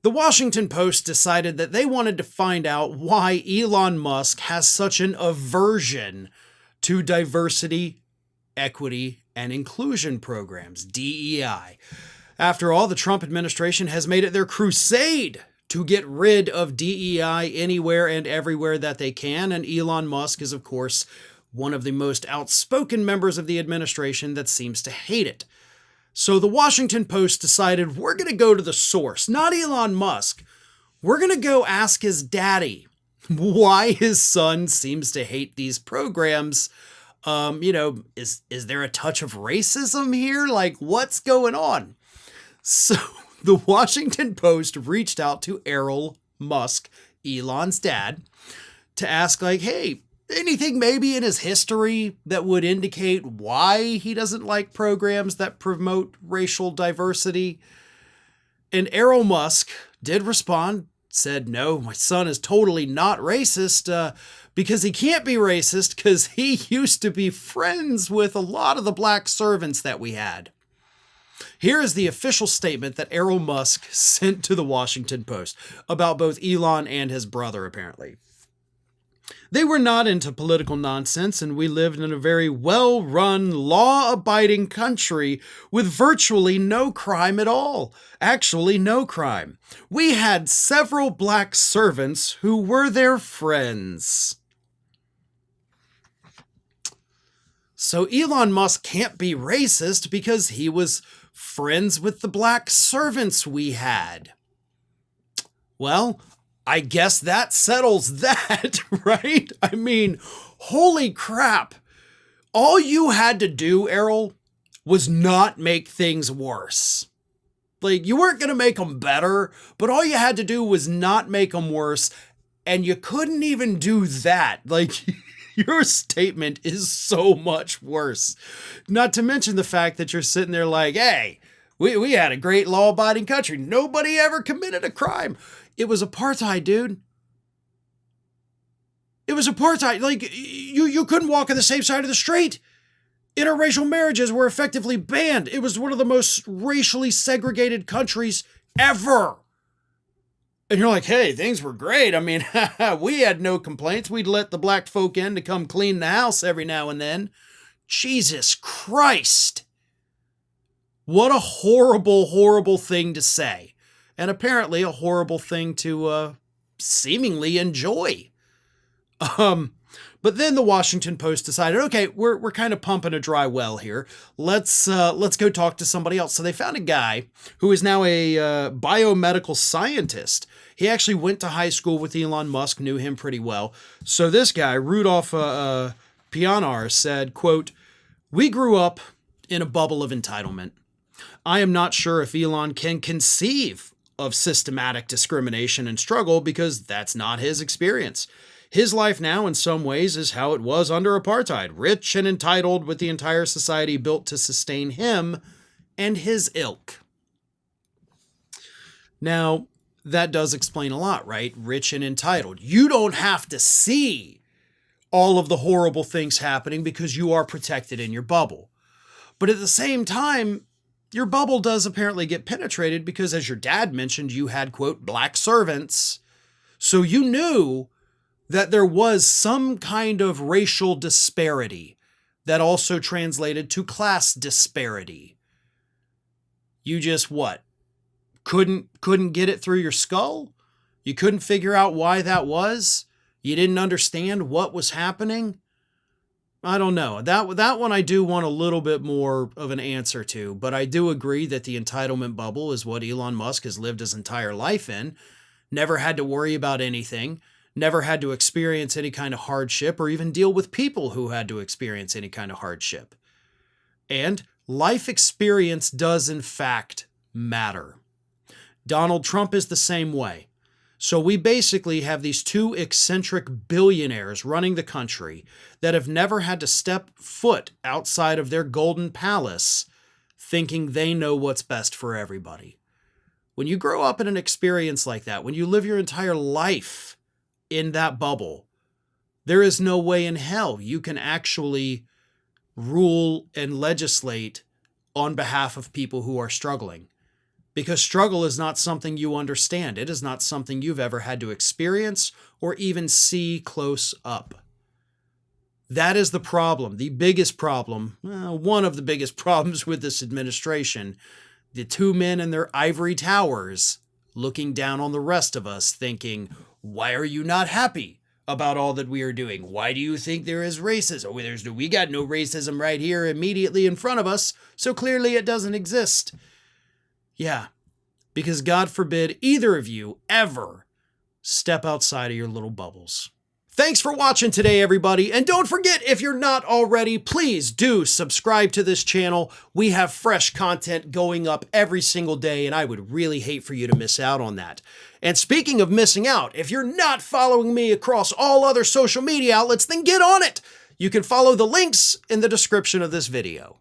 The Washington Post decided that they wanted to find out why Elon Musk has such an aversion to diversity, equity, and inclusion programs, DEI. After all, the Trump administration has made it their crusade to get rid of DEI anywhere and everywhere that they can, and Elon Musk is, of course, one of the most outspoken members of the administration that seems to hate it. So the Washington Post decided we're going to go to the source, not Elon Musk. We're going to go ask his daddy why his son seems to hate these programs. Is there a touch of racism here? Like, what's going on? So the Washington Post reached out to Elon Musk, Elon's dad, to ask, like, hey, anything maybe in his history that would indicate why he doesn't like programs that promote racial diversity? And Elon Musk did respond, said, no, my son is totally not racist, because he can't be racist because he used to be friends with a lot of the black servants that we had. Here is the official statement that Elon Musk sent to the Washington Post about both Elon and his brother, apparently. They were not into political nonsense, and we lived in a very well-run, law-abiding country with virtually no crime at all. Actually, no crime. We had several black servants who were their friends. So Elon Musk can't be racist because he was friends with the black servants we had. Well, I guess that settles that, right? I mean, holy crap. All you had to do, Errol, was not make things worse. Like, you weren't going to make them better, but all you had to do was not make them worse, and you couldn't even do that. Like, your statement is so much worse. Not to mention the fact that you're sitting there like, hey, we had a great law-abiding country. Nobody ever committed a crime. It was apartheid, dude. It was apartheid. Like, you couldn't walk on the same side of the street. Interracial marriages were effectively banned. It was one of the most racially segregated countries ever. And you're like, hey, things were great. I mean, we had no complaints. We'd let the black folk in to come clean the house every now and then. Jesus Christ. What a horrible, horrible thing to say. And apparently a horrible thing to seemingly enjoy. But then the Washington Post decided, okay, we're kind of pumping a dry well here. Let's go talk to somebody else. So they found a guy who is now a biomedical scientist. He actually went to high school with Elon Musk, knew him pretty well. So this guy, Rudolph Pianar, said, quote, "We grew up in a bubble of entitlement. I am not sure if Elon can conceive of systematic discrimination and struggle because that's not his experience. His life now, in some ways, is how it was under apartheid, rich and entitled with the entire society built to sustain him and his ilk." Now, that does explain a lot, right? Rich and entitled. You don't have to see all of the horrible things happening because you are protected in your bubble. But at the same time, your bubble does apparently get penetrated because, as your dad mentioned, you had, quote, black servants. So you knew that there was some kind of racial disparity that also translated to class disparity. You just what? Couldn't get it through your skull? You couldn't figure out why that was? You didn't understand what was happening? I don't know. That one I do want a little bit more of an answer to, but I do agree that the entitlement bubble is what Elon Musk has lived his entire life in. Never had to worry about anything. Never had to experience any kind of hardship or even deal with people who had to experience any kind of hardship. And life experience does in fact matter. Donald Trump is the same way. So we basically have these two eccentric billionaires running the country that have never had to step foot outside of their golden palace thinking they know what's best for everybody. When you grow up in an experience like that, when you live your entire life in that bubble, there is no way in hell you can actually rule and legislate on behalf of people who are struggling. Because struggle is not something you understand. It is not something you've ever had to experience or even see close up. That is the problem, the biggest problem, one of the biggest problems with this administration. The two men in their ivory towers looking down on the rest of us thinking, why are you not happy about all that we are doing? Why do you think there is racism? We got no racism right here immediately in front of us, so clearly it doesn't exist. Yeah, because God forbid either of you ever step outside of your little bubbles. Thanks for watching today, everybody. And don't forget, if you're not already, please do subscribe to this channel. We have fresh content going up every single day, and I would really hate for you to miss out on that. And speaking of missing out, if you're not following me across all other social media outlets, then get on it. You can follow the links in the description of this video.